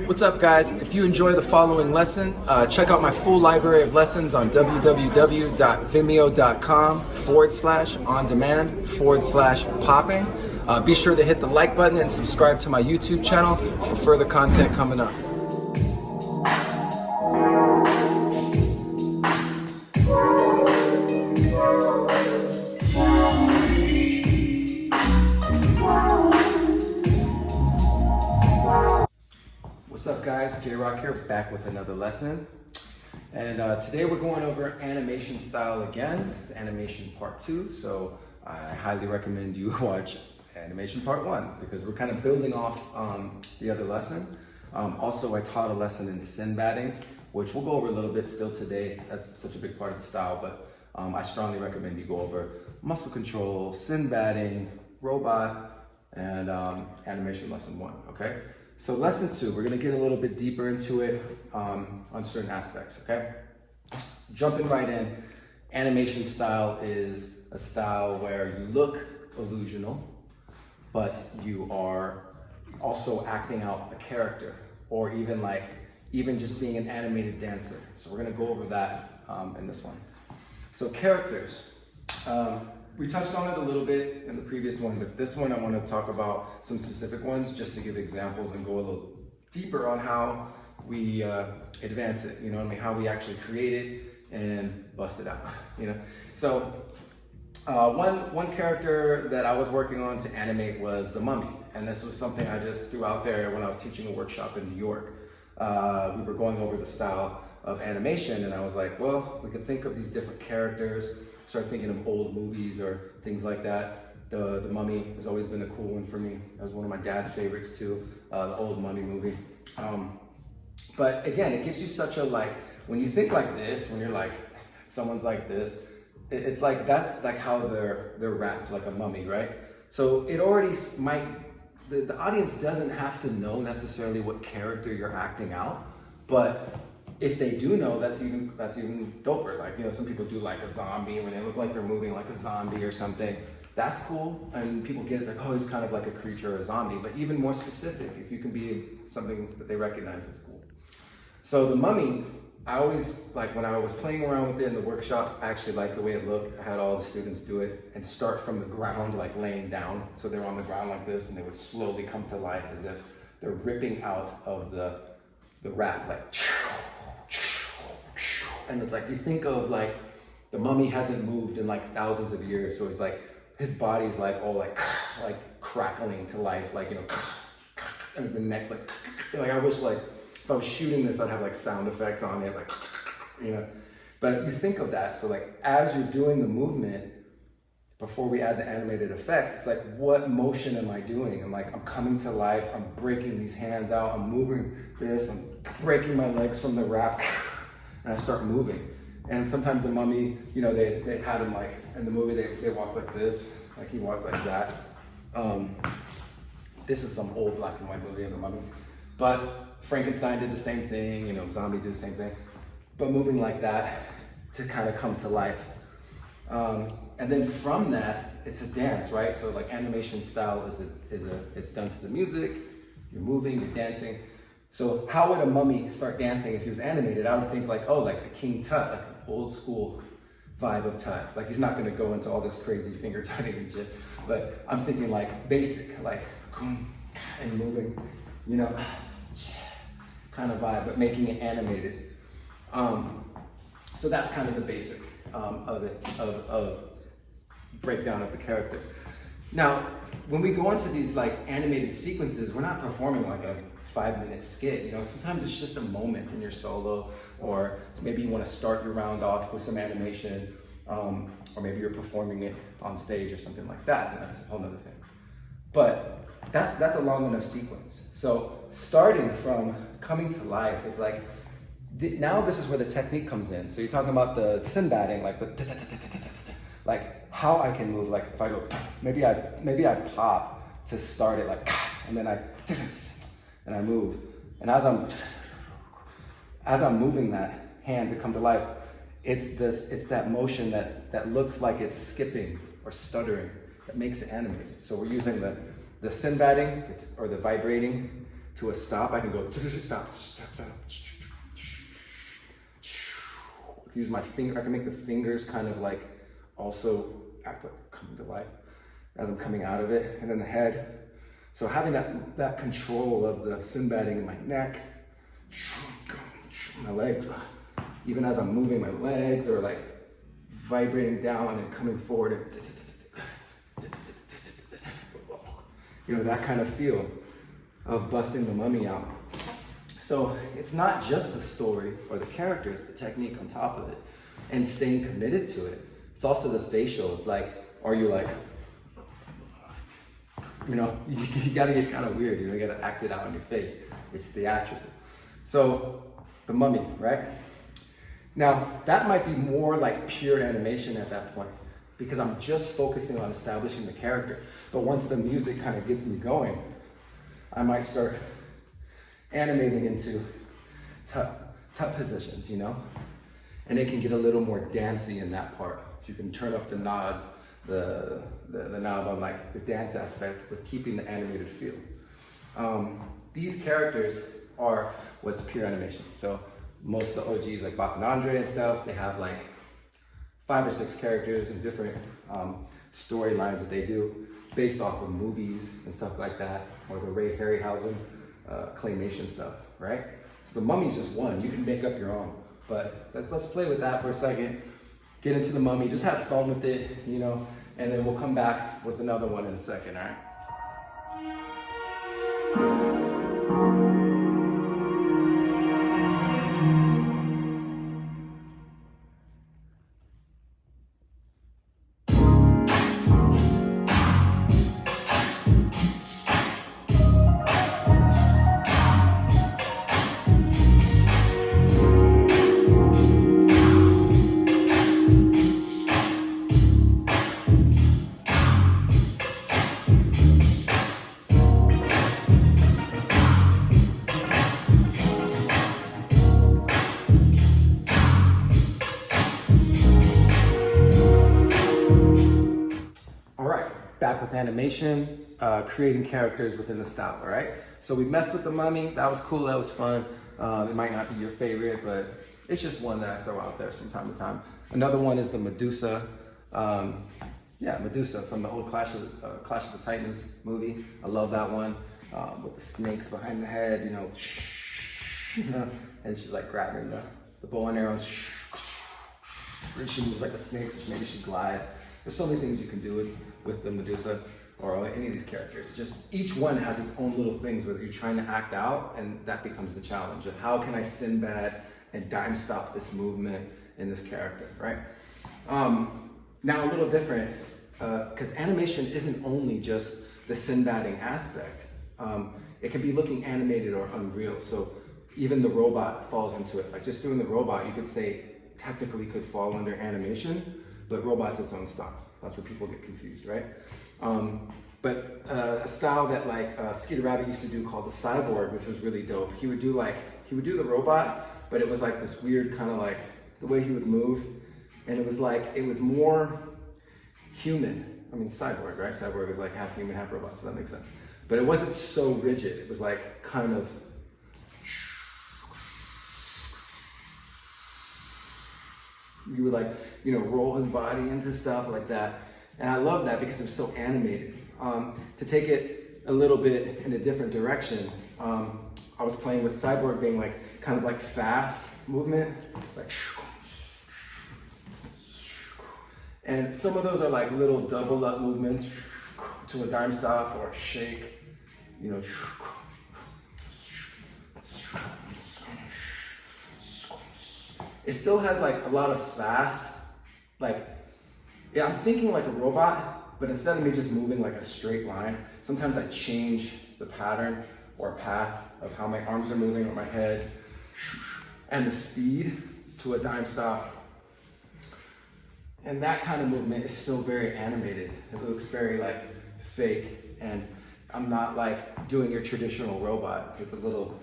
What's up, guys? If you enjoy the following lesson, check out my full library of lessons on www.vimeo.com/on-demand/popping. Be sure to hit the like button and subscribe to my YouTube channel for further content coming up. What's up, guys? J-Rock here, back with another lesson. And today we're going over animation style again. This is animation part 2, so I highly recommend you watch animation part 1 because we're kind of building off the other lesson. Also, I taught a lesson in Sinbadding, which we'll go over a little bit still today. That's such a big part of the style, but I strongly recommend you go over muscle control, Sinbadding, robot, and animation lesson 1, okay? So lesson 2, we're gonna get a little bit deeper into it on certain aspects, okay? Jumping right in, animation style is a style where you look illusional, but you are also acting out a character, or even just being an animated dancer. So we're gonna go over that in this one. So characters. We touched on it a little bit in the previous one, but this one I want to talk about some specific ones just to give examples and go a little deeper on how we advance it, you know what I mean? How we actually create it and bust it out, you know? So one character that I was working on to animate was the Mummy. And this was something I just threw out there when I was teaching a workshop in New York. We were going over the style of animation and I was like, well, we could think of these different characters. Start thinking of old movies or things like that. The Mummy has always been a cool one for me. That was one of my dad's favorites too, the old Mummy movie. But again, it gives you such a when you think like this, when you're like, someone's like this, it's like, that's like how they're wrapped, like a mummy, right? So it already the audience doesn't have to know necessarily what character you're acting out, but if they do know, that's even doper. Like, you know, some people do like a zombie when they look like they're moving like a zombie or something. That's cool, and people get it like, oh, he's kind of like a creature or a zombie. But even more specific, if you can be something that they recognize, it's cool. So the Mummy, I always, when I was playing around with it in the workshop, I actually liked the way it looked. I had all the students do it and start from the ground, like laying down. So they were on the ground like this, and they would slowly come to life as if they're ripping out of the wrap, like. And it's like, you think of the Mummy hasn't moved in thousands of years. So it's like, his body's all like crackling to life, you know, and the neck's like I wish if I was shooting this, I'd have sound effects on it, you know. But you think of that. So as you're doing the movement, before we add the animated effects, it's like, what motion am I doing? I'm coming to life. I'm breaking these hands out. I'm moving this. I'm breaking my legs from the wrap. And I start moving. And sometimes the Mummy, you know, they had him in the movie, they walk like this, he walked like that. This is some old black and white movie of the Mummy. But Frankenstein did the same thing, you know, zombies do the same thing. But moving like that to kind of come to life. And then from that, it's a dance, right? So animation style it's done to the music, you're moving, you're dancing. So how would a mummy start dancing if he was animated? I would think a King Tut, an old school vibe of Tut. He's not gonna go into all this crazy finger tutting and shit, but I'm thinking basic, and moving, you know, kind of vibe, but making it animated. So that's kind of the basic of breakdown of the character. Now, when we go into these animated sequences, we're not performing a 5-minute skit, you know. Sometimes it's just a moment in your solo, or maybe you want to start your round off with some animation, or maybe you're performing it on stage or something like that, and that's a whole nother thing. But that's a long enough sequence. So starting from coming to life, it's now this is where the technique comes in. So you're talking about the Sinbadding, how I can move, if I go, maybe I pop to start it, and then I move. And as I'm moving that hand to come to life, it's that motion that looks like it's skipping or stuttering that makes it animated. So we're using the Sinbadding, or the vibrating to a stop, I can go stop, stop. Use my finger, I can make the fingers kind of like also act like coming to life as I'm coming out of it, and then the head. So having that control of the Sinbadding in my neck, my legs, even as I'm moving my legs or like vibrating down and coming forward, you know, that kind of feel of busting the mummy out. So it's not just the story or the characters, the technique on top of it, and staying committed to it. It's also the facial. It's like, are you like, you know, you gotta get kind of weird. You gotta act it out on your face. It's theatrical. So the mummy, right? Now that might be more like pure animation at that point, because I'm just focusing on establishing the character. But once the music kind of gets me going, I might start animating into tut positions, you know? And it can get a little more dancey in that part. You can turn up the knob, the knob on like the dance aspect with keeping the animated feel. These characters are what's pure animation. So most of the OGs like Bach and Andre and stuff, they have like 5 or 6 characters and different storylines that they do based off of movies and stuff like that, or the Ray Harryhausen claymation stuff, right? So the mummy's just one. You can make up your own, but let's play with that for a second. Get into the mummy, just have fun with it, you know, and then we'll come back with another one in a second, all right? Back with animation, creating characters within the style, all right? So we messed with the mummy, that was cool, that was fun. It might not be your favorite, but it's just one that I throw out there from time to time. Another one is the Medusa. Medusa from the old Clash of the Titans movie. I love that one, with the snakes behind the head, you know, and she's like grabbing the bow and arrows, and she moves like a snake, so maybe she glides. There's so many things you can do with the Medusa or any of these characters. Just each one has its own little things where you're trying to act out, and that becomes the challenge of how can I Sinbad and dime stop this movement in this character, right? Now a little different, because animation isn't only just the Sinbadding aspect. It can be looking animated or unreal. So even the robot falls into it. Like just doing the robot, you could say technically could fall under animation, but robot's its own style. That's where people get confused, right? But a style that like Skeeter Rabbit used to do called the Cyborg, which was really dope. He would do the robot, but it was like this weird kind of like the way he would move, and it was more human. I mean, Cyborg, right? Cyborg is like half human, half robot, so that makes sense. But it wasn't so rigid. It was like kind of you would like, you know, roll his body into stuff like that. And I love that because it was so animated. To take it a little bit in a different direction, I was playing with Cyborg being like, kind of like fast movement, like, and some of those are like little double up movements to a dime stop or shake, you know, it still has like a lot of fast, like, yeah, I'm thinking like a robot, but instead of me just moving like a straight line, sometimes I change the pattern or path of how my arms are moving or my head and the speed to a dime stop. And that kind of movement is still very animated. It looks very like fake, and I'm not like doing your traditional robot. It's a little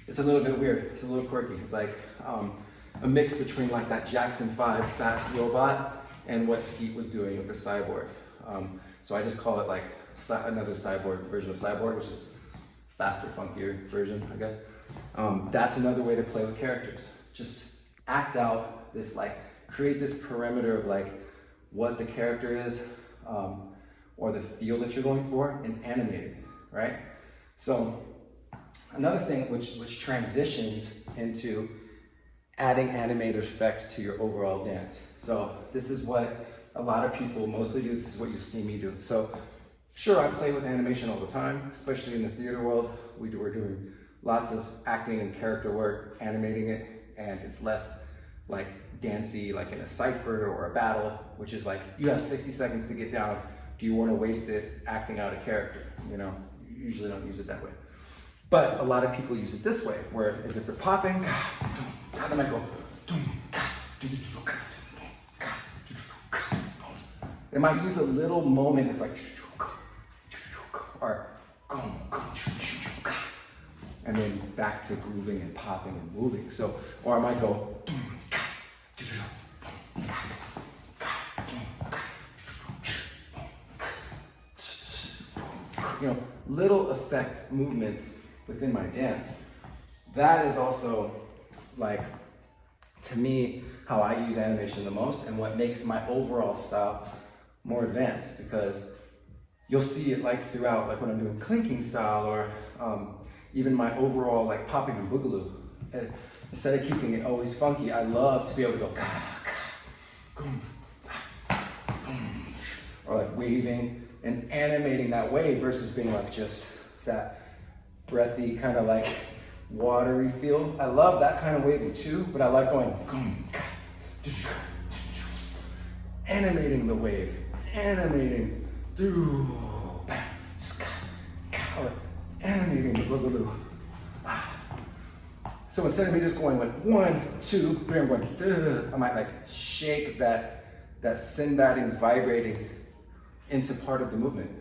bit weird. It's a little quirky. It's like, a mix between like that Jackson 5 fast robot and what Skeet was doing with the Cyborg. So I just call it like another Cyborg version of Cyborg, which is faster, funkier version, I guess. That's another way to play with characters. Just act out this, like, create this perimeter of like what the character is, or the feel that you're going for, and animate it, right? So another thing which transitions into adding animated effects to your overall dance. So this is what a lot of people mostly do. This is what you see me do. So sure, I play with animation all the time, especially in the theater world. We're doing lots of acting and character work, animating it, and it's less like dancey, like in a cypher or a battle, which is like, you have 60 seconds to get down. Do you want to waste it acting out a character? You know, you usually don't use it that way. But a lot of people use it this way, where as if they're popping, they might go, they might use a little moment, it's like, or, and then back to grooving and popping and moving. So, or I might go, you know, little effect movements within my dance. That is also, like, to me, how I use animation the most, and what makes my overall style more advanced, because you'll see it like throughout, like when I'm doing clinking style, or even my overall like popping and boogaloo. And instead of keeping it always funky, I love to be able to go, or like waving and animating that wave versus being like just that breathy kind of like watery feel. I love that kind of waving too, but I like going animating the wave, animating, animating the boogaloo. So instead of me just going like 1, 2, 3, I'm going, I might like shake that Sinbad and vibrating into part of the movement.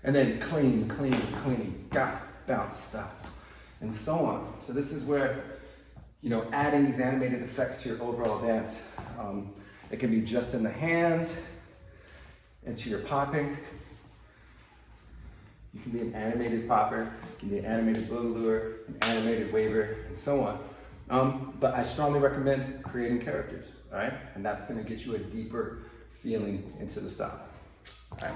And then clean, bounce, stop, and so on. So this is where, you know, adding these animated effects to your overall dance. It can be just in the hands, into your popping. You can be an animated popper, you can be an animated boogalooer, an animated waver, and so on. But I strongly recommend creating characters, all right? And that's gonna get you a deeper feeling into the style, all right?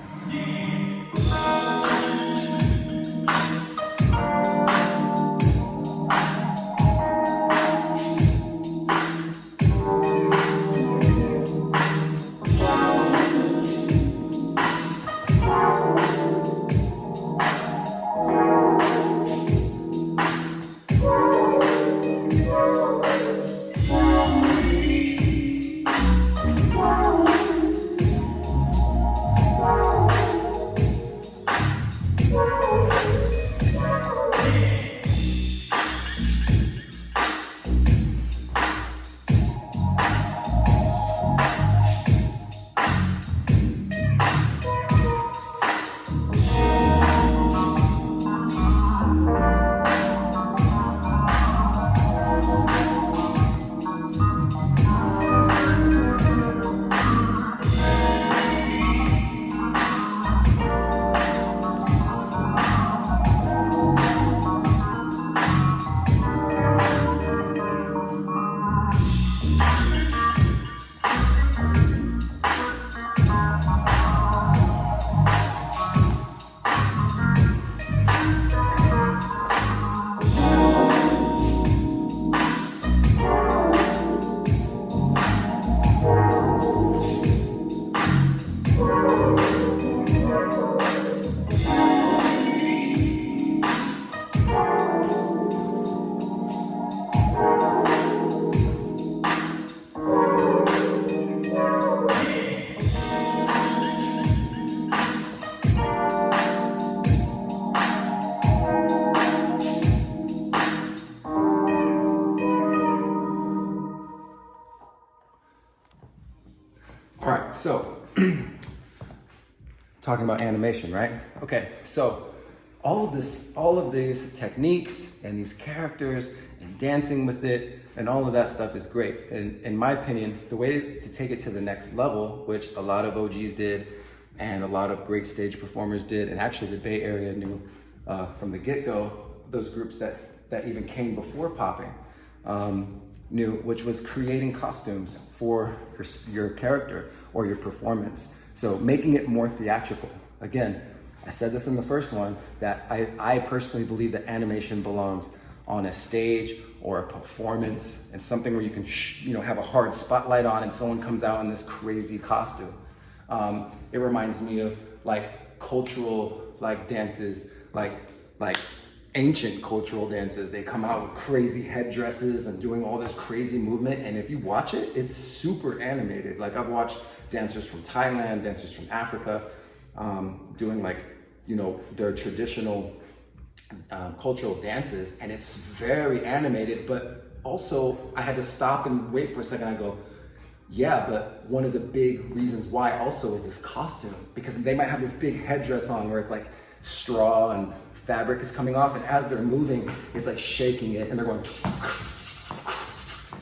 So, talking about animation, right? Okay, so all of these techniques and these characters and dancing with it and all of that stuff is great. And in my opinion, the way to take it to the next level, which a lot of OGs did, and a lot of great stage performers did. And actually the Bay Area knew from the get-go, those groups that even came before popping knew, which was creating costumes for your character or your performance. So making it more theatrical. Again, I said this in the first one, that I personally believe that animation belongs on a stage or a performance, and something where you can have a hard spotlight on and someone comes out in this crazy costume. It reminds me of like cultural dances, like ancient cultural dances. They come out with crazy headdresses and doing all this crazy movement, and if you watch it, it's super animated. Like I've watched dancers from Thailand, dancers from Africa, doing their traditional cultural dances, and it's very animated, but also I had to stop and wait for a second. I go, yeah, but one of the big reasons why also is this costume, because they might have this big headdress on where it's like straw and fabric is coming off, and as they're moving, it's like shaking it, and they're going,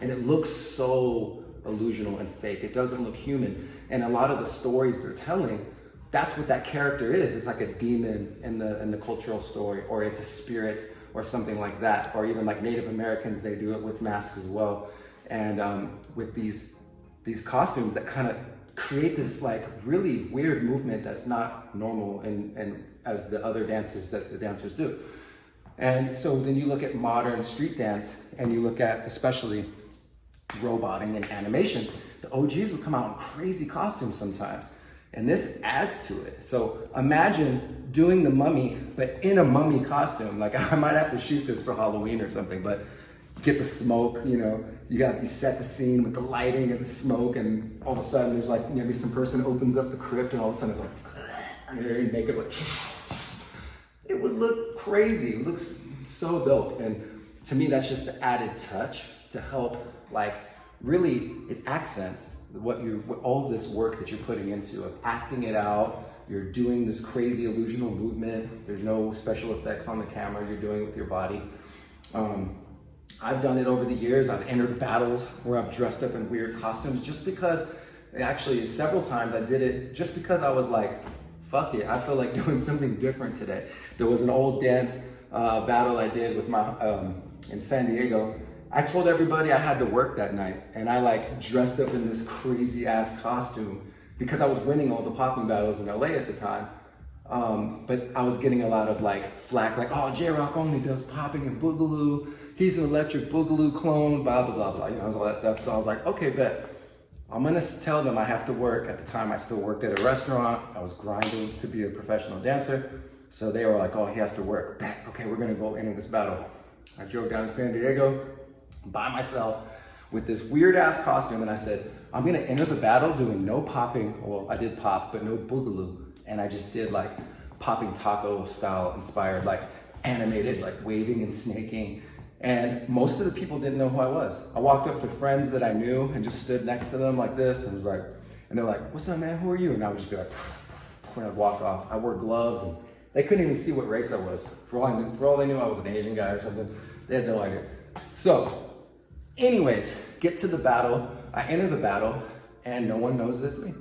and it looks so illusional and fake. It doesn't look human. And a lot of the stories they're telling, that's what that character is. It's like a demon in the cultural story, or it's a spirit or something like that. Or even like Native Americans, they do it with masks as well. And with these costumes that kind of create this like really weird movement that's not normal and as the other dances that the dancers do. And so then you look at modern street dance, and you look at especially roboting and animation, the OGs would come out in crazy costumes sometimes. And this adds to it. So imagine doing the Mummy, but in a mummy costume. Like I might have to shoot this for Halloween or something, but get the smoke, you set the scene with the lighting and the smoke, and all of a sudden there's like maybe some person opens up the crypt, and all of a sudden it's like, and you make it like, it would look crazy. It looks so dope. And to me, that's just the added touch to help, like, really, it accents what all this work that you're putting into of acting it out. You're doing this crazy illusional movement. There's no special effects on the camera. You're doing it with your body. I've done it over the years. I've entered battles where I've dressed up in weird costumes just because, actually several times I did it just because I was like, fuck it, I feel like doing something different today. There was an old dance battle I did with in San Diego. I told everybody I had to work that night, and I like dressed up in this crazy ass costume because I was winning all the popping battles in LA at the time. But I was getting a lot of like flack, like, oh, J-Rock only does popping and boogaloo. He's an electric boogaloo clone, blah, blah, blah, blah, all that stuff. So I was like, okay, bet. I'm gonna tell them I have to work. At the time, I still worked at a restaurant. I was grinding to be a professional dancer. So they were like, oh, he has to work. Bet, okay, we're gonna go enter this battle. I drove down to San Diego by myself with this weird ass costume, and I said, I'm gonna enter the battle doing no popping. Well, I did pop, but no boogaloo. And I just did like popping taco style inspired, like animated, like waving and snaking. And most of the people didn't know who I was. I walked up to friends that I knew and just stood next to them like this and was like, and they're like, what's up, man, who are you? And I would just be like, when I'd walk off. I wore gloves, and they couldn't even see what race I was. For all they knew, I was an Asian guy or something. They had no idea. So, anyways, get to the battle. I enter the battle, and no one knows it's me.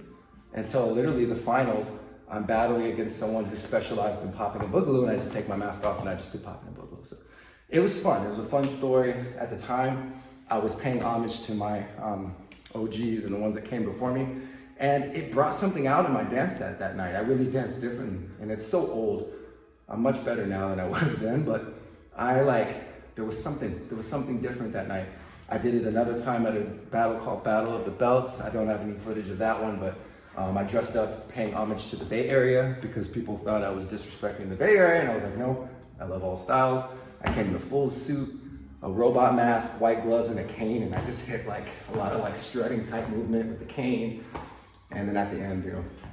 Until literally the finals, I'm battling against someone who specialized in popping a boogaloo, and I just take my mask off and I just do popping a boogaloo. So it was fun. It was a fun story. At the time, I was paying homage to my OGs and the ones that came before me, and it brought something out in my dance that night. I really danced differently, and it's so old. I'm much better now than I was then, but there was something different that night. I did it another time at a battle called Battle of the Belts. I don't have any footage of that one, but I dressed up paying homage to the Bay Area because people thought I was disrespecting the Bay Area, and I was like, no, I love all styles. I came in a full suit, a robot mask, white gloves, and a cane, and I just hit like a lot of like strutting type movement with the cane. And then at the end,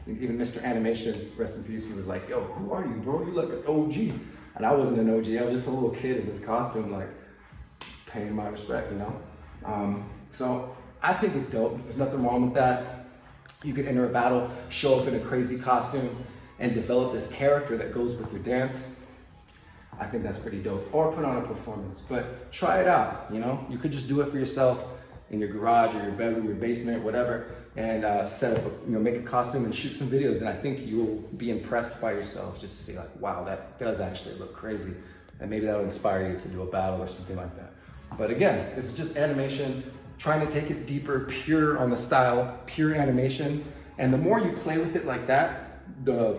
even Mr. Animation, rest in peace, he was like, yo, who are you, bro? You look an OG. And I wasn't an OG, I was just a little kid in this costume, like paying my respect, So I think it's dope. There's nothing wrong with that. You could enter a battle, show up in a crazy costume, and develop this character that goes with your dance. I think that's pretty dope. Or put on a performance, but try it out, You could just do it for yourself in your garage or your bedroom, your basement, whatever, and set up, make a costume and shoot some videos. And I think you'll be impressed by yourself just to see like, wow, that does actually look crazy. And maybe that'll inspire you to do a battle or something like that. But again, this is just animation, trying to take it deeper, pure on the style, pure animation. And the more you play with it like that, the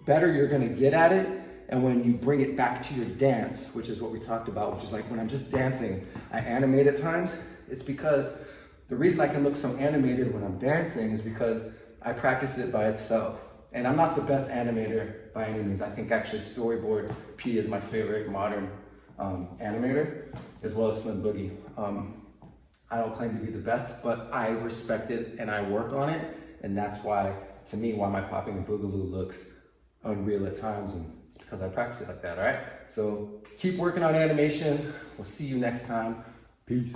better you're gonna get at it. And when you bring it back to your dance, which is what we talked about, which is like when I'm just dancing, I animate at times. It's because the reason I can look so animated when I'm dancing is because I practice it by itself. And I'm not the best animator by any means. I think actually Storyboard P is my favorite modern animator, as well as Slim Boogie. I don't claim to be the best, but I respect it and I work on it. And that's why, to me, why my Popping and Boogaloo looks unreal at times. And it's because I practice it like that, all right? So keep working on animation. We'll see you next time. Peace.